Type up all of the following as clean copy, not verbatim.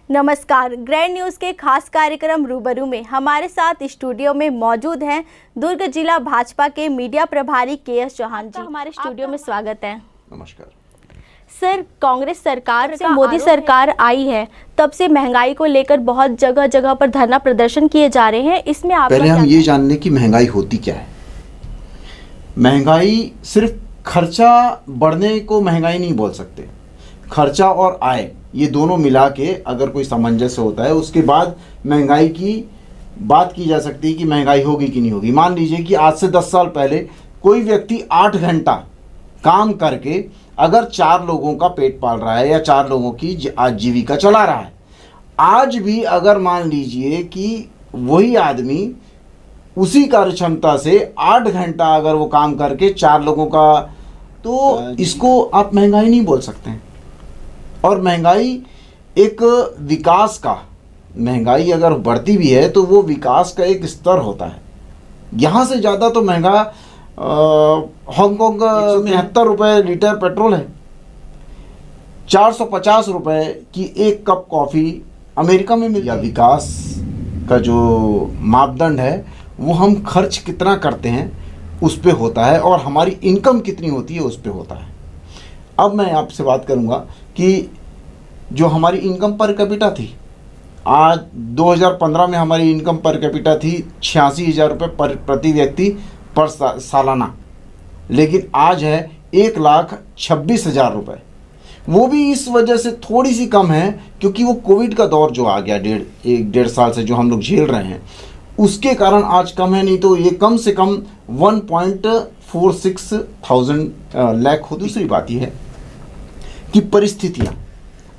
नमस्कार। Grand news के खास कार्यक्रम रूबरू में हमारे साथ स्टूडियो में मौजूद हैं दुर्ग जिला भाजपा के मीडिया प्रभारी के.एस. चौहान जी। हमारे स्टूडियो में स्वागत है। नमस्कार सर, कांग्रेस सरकार से मोदी सरकार आई है तब से महंगाई को लेकर बहुत जगह जगह पर धरना प्रदर्शन किए जा रहे हैं। इसमें आप पहले हम ये जान लें कि महंगाई होती क्या है। महंगाई सिर्फ खर्चा बढ़ने को महंगाई नहीं बोल सकते। खर्चा और आय ये दोनों मिला के अगर कोई सामंजस्य होता है उसके बाद महंगाई की बात की जा सकती है कि महंगाई होगी कि नहीं होगी। मान लीजिए कि आज से 10 साल पहले कोई व्यक्ति 8 घंटा काम करके अगर 4 लोगों का पेट पाल रहा है या 4 लोगों की आजीविका चला रहा है, आज भी अगर मान लीजिए कि वही आदमी उसी कार्य क्षमता से 8 घंटा अगर वो काम करके 4 लोगों का, तो इसको आप महंगाई नहीं बोल सकते हैं। और महंगाई एक विकास का, महंगाई अगर बढ़ती भी है तो वो विकास का एक स्तर होता है। यहाँ से ज़्यादा तो महंगा हांगकांग में 73 रुपये लीटर पेट्रोल है, 450 रुपये की एक कप कॉफ़ी अमेरिका में मिल। या विकास का जो मापदंड है वो हम खर्च कितना करते हैं उस पे होता है और हमारी इनकम कितनी होती है उस पे होता है। अब मैं आपसे बात करूंगा कि जो हमारी इनकम पर कैपिटा थी, आज 2015 में हमारी इनकम पर कैपिटा थी 86,000 रुपये प्रति व्यक्ति पर सालाना, लेकिन आज है 1,26,000 रुपये। वो भी इस वजह से थोड़ी सी कम है क्योंकि वो कोविड का दौर जो आ गया 1.5 साल से जो हम लोग झेल रहे हैं उसके कारण आज कम है, नहीं तो ये कम से कम 1.46 लाख हो। दूसरी बात यह है कि परिस्थितियाँ,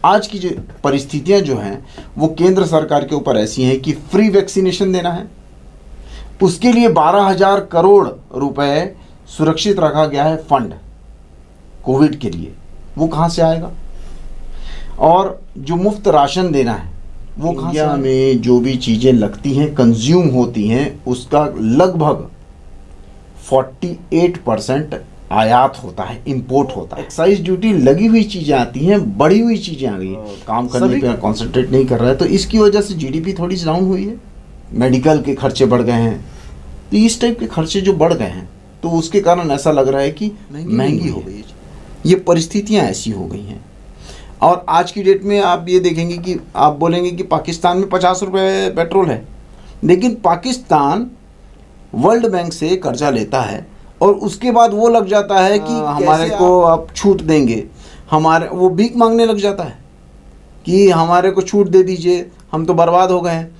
आज की जो परिस्थितियाँ जो हैं वो केंद्र सरकार के ऊपर ऐसी हैं कि फ्री वैक्सीनेशन देना है, उसके लिए 12,000 करोड़ रुपए सुरक्षित रखा गया है फंड कोविड के लिए। वो कहाँ से आएगा? और जो मुफ्त राशन देना है वो इंडिया में जो भी चीज़ें लगती हैं, कंज्यूम होती हैं, उसका लगभग 48% आयात होता है, इंपोर्ट होता है। एक्साइज ड्यूटी लगी हुई चीज़ें आती हैं, बढ़ी हुई चीज़ें आ गई हैं, काम करने पे कॉन्सेंट्रेट नहीं कर रहा है, तो इसकी वजह से जीडीपी थोड़ी सी डाउन हुई है। मेडिकल के खर्चे बढ़ गए हैं, तो इस टाइप के खर्चे जो बढ़ गए हैं तो उसके कारण ऐसा लग रहा है कि महंगी हो गई है। ये परिस्थितियाँ ऐसी हो गई हैं। और आज की डेट में आप ये देखेंगे कि आप बोलेंगे कि पाकिस्तान में 50 रुपये पेट्रोल है, लेकिन पाकिस्तान वर्ल्ड बैंक से कर्जा लेता है और उसके बाद वो लग जाता है कि हमारे को आप छूट देंगे, हमारे वो भीख मांगने लग जाता है कि हमारे को छूट दे दीजिए, हम तो बर्बाद हो गए हैं।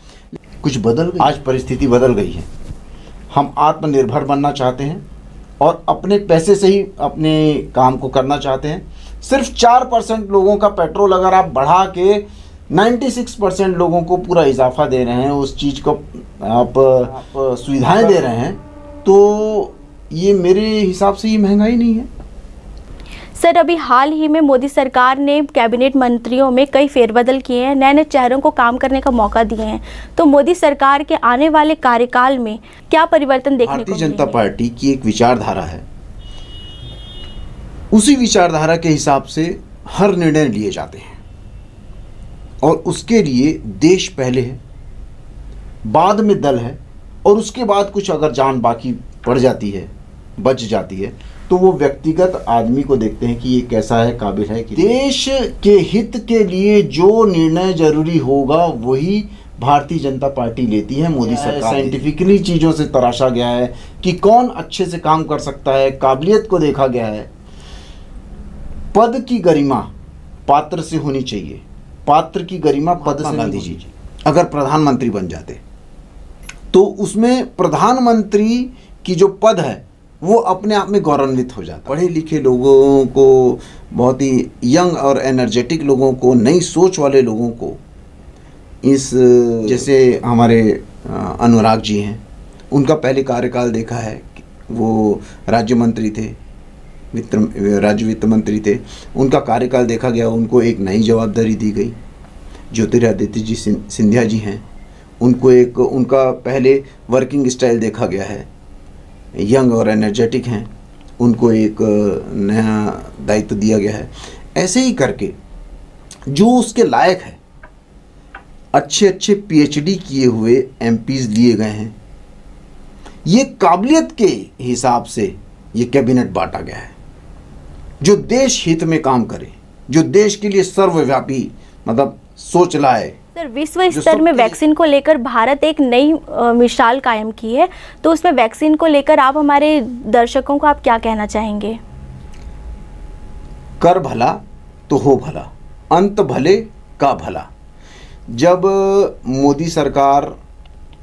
कुछ बदल गई, आज परिस्थिति बदल गई है। हम आत्मनिर्भर बनना चाहते हैं और अपने पैसे से ही अपने काम को करना चाहते हैं। सिर्फ 4% लोगों का पेट्रोल अगर आप बढ़ा के 96% लोगों को पूरा इजाफा दे रहे हैं, उस चीज़ को आप सुविधाएं दे रहे हैं, तो ये मेरे हिसाब से ये महंगाई नहीं है। सर, अभी हाल ही में मोदी सरकार ने कैबिनेट मंत्रियों में कई फेरबदल किए हैं, नए नए चेहरों को काम करने का मौका दिए हैं, तो मोदी सरकार के आने वाले कार्यकाल में क्या परिवर्तन देखने को मिलेंगे? भारतीय जनता पार्टी की एक विचारधारा है, उसी विचारधारा के हिसाब से हर निर्णय लिए जाते हैं और उसके लिए देश पहले है, बाद में दल है, और उसके बाद कुछ अगर जान बाकी पड़ जाती है, बच जाती है, तो वो व्यक्तिगत आदमी को देखते हैं कि ये कैसा है, काबिल है कि देश के हित के लिए जो निर्णय जरूरी होगा वही भारतीय जनता पार्टी लेती है। मोदी सरकार साइंटिफिकली चीज़ों से तराशा गया है कि कौन अच्छे से काम कर सकता है, काबिलियत को देखा गया है। पद की गरिमा पात्र से होनी चाहिए, पात्र की गरिमा पद से। गांधी जी अगर प्रधानमंत्री बन जाते तो उसमें प्रधानमंत्री की जो पद है वो अपने आप में गौरवान्वित हो जाता। पढ़े लिखे लोगों को, बहुत ही यंग और एनर्जेटिक लोगों को, नई सोच वाले लोगों को, इस जैसे हमारे अनुराग जी हैं, उनका पहले कार्यकाल देखा है, वो राज्य मंत्री थे, राज्य वित्त मंत्री थे, उनका कार्यकाल देखा गया, उनको एक नई जवाबदारी दी गई। ज्योतिरादित्य जी सिंधिया जी हैं, उनको एक उनका पहले वर्किंग स्टाइल देखा गया है, यंग और एनर्जेटिक हैं, उनको एक नया दायित्व दिया गया है। ऐसे ही करके जो उसके लायक है अच्छे अच्छे पीएचडी किए हुए एमपीज लिए गए हैं। ये काबिलियत के हिसाब से ये कैबिनेट बांटा गया है, जो देश हित में काम करे, जो देश के लिए सर्वव्यापी मतलब सोच लाए। सर, विश्व स्तर में वैक्सीन को लेकर भारत एक नई मिसाल कायम की है, तो उसमें वैक्सीन को लेकर आप हमारे दर्शकों को आप क्या कहना चाहेंगे? कर भला तो हो भला, अंत भले का भला। जब मोदी सरकार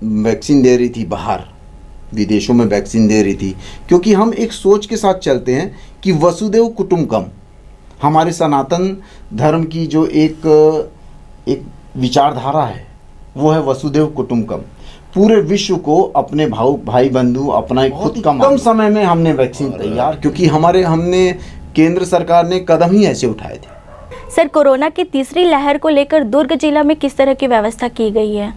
वैक्सीन दे रही थी, बाहर विदेशों में वैक्सीन दे रही थी, क्योंकि हम एक सोच के साथ चलते हैं कि वसुदेव कुटुंबकम, हमारे सनातन धर्म की जो एक विचारधारा है वो है वसुदेव कुटुंबकम। पूरे विश्व को अपने भाई बंधु अपना एक खुद का कम समय में हमने वैक्सीन तैयार, क्योंकि हमने केंद्र सरकार ने कदम ही ऐसे उठाए थे। सर, कोरोना की तीसरी लहर को लेकर दुर्ग जिला में किस तरह की व्यवस्था की गई है?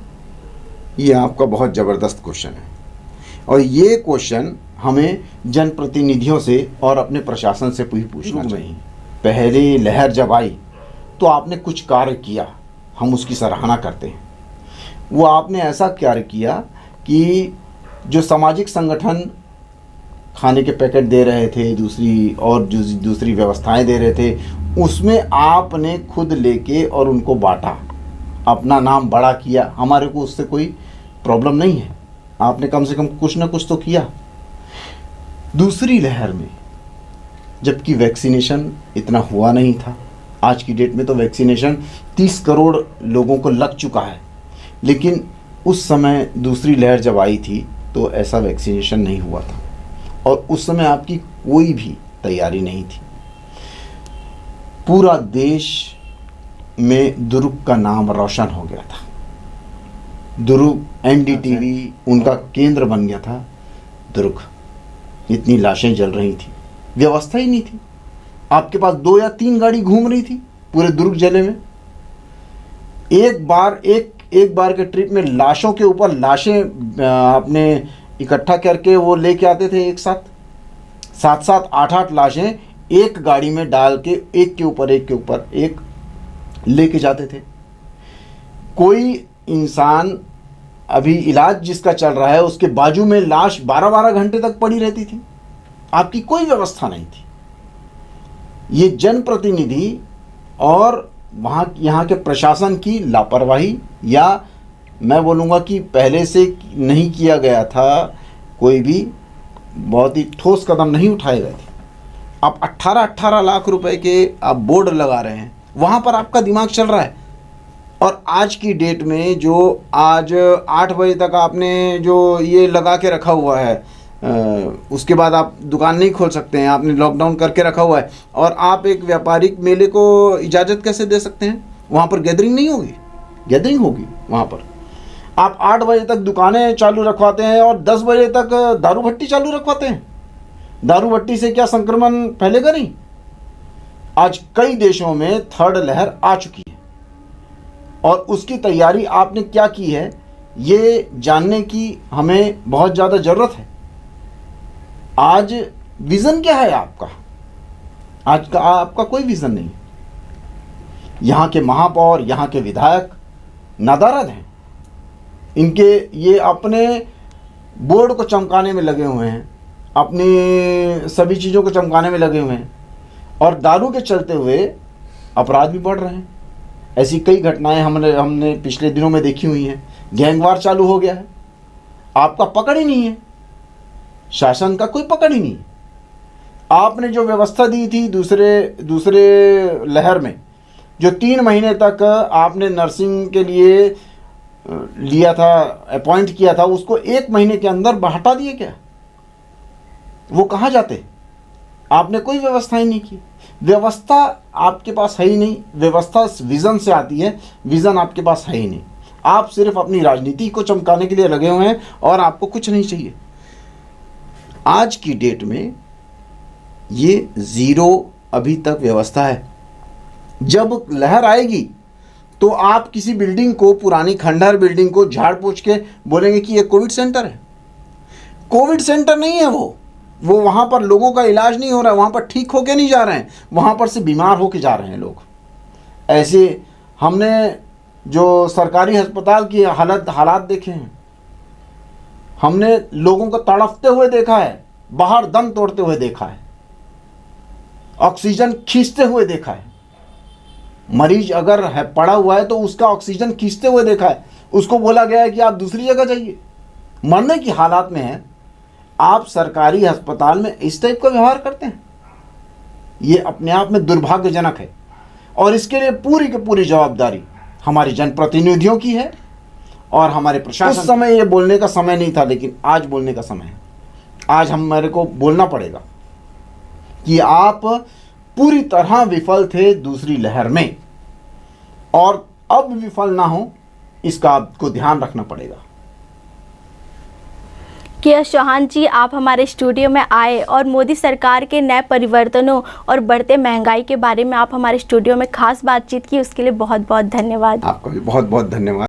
ये आपका बहुत ज़बरदस्त क्वेश्चन है, और ये क्वेश्चन हमें जनप्रतिनिधियों से और अपने प्रशासन से पूछना चाहिए। पहली लहर जब आई तो आपने कुछ कार्य किया, हम उसकी सराहना करते हैं। वो आपने ऐसा कार्य किया कि जो सामाजिक संगठन खाने के पैकेट दे रहे थे, दूसरी व्यवस्थाएं दे रहे थे, उसमें आपने खुद लेके और उनको बांटा, अपना नाम बड़ा किया। हमारे को उससे कोई प्रॉब्लम नहीं है, आपने कम से कम कुछ ना कुछ तो किया। दूसरी लहर में जबकि वैक्सीनेशन इतना हुआ नहीं था, आज की डेट में तो वैक्सीनेशन 30 करोड़ लोगों को लग चुका है, लेकिन उस समय दूसरी लहर जब आई थी तो ऐसा वैक्सीनेशन नहीं हुआ था, और उस समय आपकी कोई भी तैयारी नहीं थी। पूरा देश में दुर्ग का नाम रोशन हो गया था। दुर्ग एनडीटीवी उनका केंद्र बन गया था। दुर्ग, इतनी लाशें जल रही थी, व्यवस्था ही नहीं थी। आपके पास 2 या 3 गाड़ी घूम रही थी पूरे दुर्ग जिले में। एक बार के ट्रिप में लाशों के ऊपर लाशें आपने इकट्ठा करके वो लेके आते थे एक साथ, 7-7, 8-8 लाशें एक गाड़ी में डाल के एक के ऊपर एक लेके जाते थे। कोई इंसान अभी इलाज जिसका चल रहा है, उसके बाजू में लाश 12-12 घंटे तक पड़ी रहती थी। आपकी कोई व्यवस्था नहीं थी। ये जनप्रतिनिधि और यहाँ के प्रशासन की लापरवाही, या मैं बोलूँगा कि पहले से नहीं किया गया था, कोई भी बहुत ही ठोस कदम नहीं उठाए गए थे। आप 18-18 लाख रुपए के आप बोर्ड लगा रहे हैं, वहाँ पर आपका दिमाग चल रहा है। और आज की डेट में जो आज 8 बजे तक आपने जो ये लगा के रखा हुआ है, उसके बाद आप दुकान नहीं खोल सकते हैं, आपने लॉकडाउन करके रखा हुआ है, और आप एक व्यापारिक मेले को इजाज़त कैसे दे सकते हैं? वहाँ पर गैदरिंग नहीं होगी, गैदरिंग होगी वहाँ पर। आप 8 बजे तक दुकानें चालू रखवाते हैं और 10 बजे तक दारू भट्टी चालू रखवाते हैं। दारू भट्टी से क्या संक्रमण फैलेगा नहीं? आज कई देशों में 3rd लहर आ चुकी है, और उसकी तैयारी आपने क्या की है, ये जानने की हमें बहुत ज़्यादा ज़रूरत है। आज विज़न क्या है आपका? आज का आपका कोई विज़न नहीं। यहाँ के महापौर, यहाँ के विधायक नादारद हैं। इनके ये अपने बोर्ड को चमकाने में लगे हुए हैं, अपनी सभी चीज़ों को चमकाने में लगे हुए हैं, और दारू के चलते हुए अपराध भी बढ़ रहे हैं। ऐसी कई घटनाएं हमने पिछले दिनों में देखी हुई हैं। गैंगवार चालू हो गया है, आपका पकड़ ही नहीं है, शासन का कोई पकड़ ही नहीं। आपने जो व्यवस्था दी थी दूसरे लहर में, जो 3 महीने तक आपने नर्सिंग के लिए लिया था, अपॉइंट किया था, उसको 1 महीने के अंदर हटा दिए क्या? वो कहाँ जाते? आपने कोई व्यवस्था ही नहीं की। व्यवस्था आपके पास है ही नहीं। व्यवस्था विज़न से आती है, विज़न आपके पास है ही नहीं। आप सिर्फ अपनी राजनीति को चमकाने के लिए लगे हुए हैं, और आपको कुछ नहीं चाहिए। आज की डेट में ये ज़ीरो अभी तक व्यवस्था है। जब लहर आएगी तो आप किसी बिल्डिंग को, पुरानी खंडहर बिल्डिंग को झाड़ पोंछ के बोलेंगे कि ये कोविड सेंटर है। कोविड सेंटर नहीं है वो वहाँ पर लोगों का इलाज नहीं हो रहा है, वहाँ पर ठीक होके नहीं जा रहे हैं, वहाँ पर से बीमार होके जा रहे हैं लोग। ऐसे हमने जो सरकारी अस्पताल की हालात देखे हैं, हमने लोगों को तड़पते हुए देखा है, बाहर दम तोड़ते हुए देखा है, ऑक्सीजन खींचते हुए देखा है। मरीज अगर है पड़ा हुआ है तो उसका ऑक्सीजन खींचते हुए देखा है, उसको बोला गया है कि आप दूसरी जगह जाइए, मरने की हालात में है। आप सरकारी अस्पताल में इस टाइप का व्यवहार करते हैं, ये अपने आप में दुर्भाग्यजनक है। और इसके लिए पूरी की पूरी जवाबदारी हमारी जनप्रतिनिधियों की है और हमारे प्रशासन। उस समय ये बोलने का समय नहीं था, लेकिन आज बोलने का समय है। आज मेरे को बोलना पड़ेगा कि आप पूरी तरह विफल थे दूसरी लहर में, और अब विफल ना हो इसका आपको ध्यान रखना पड़ेगा। यश चौहान जी, आप हमारे स्टूडियो में आए और मोदी सरकार के नए परिवर्तनों और बढ़ते महंगाई के बारे में आप हमारे स्टूडियो में खास बातचीत की, उसके लिए बहुत बहुत धन्यवाद। आपका भी बहुत बहुत धन्यवाद।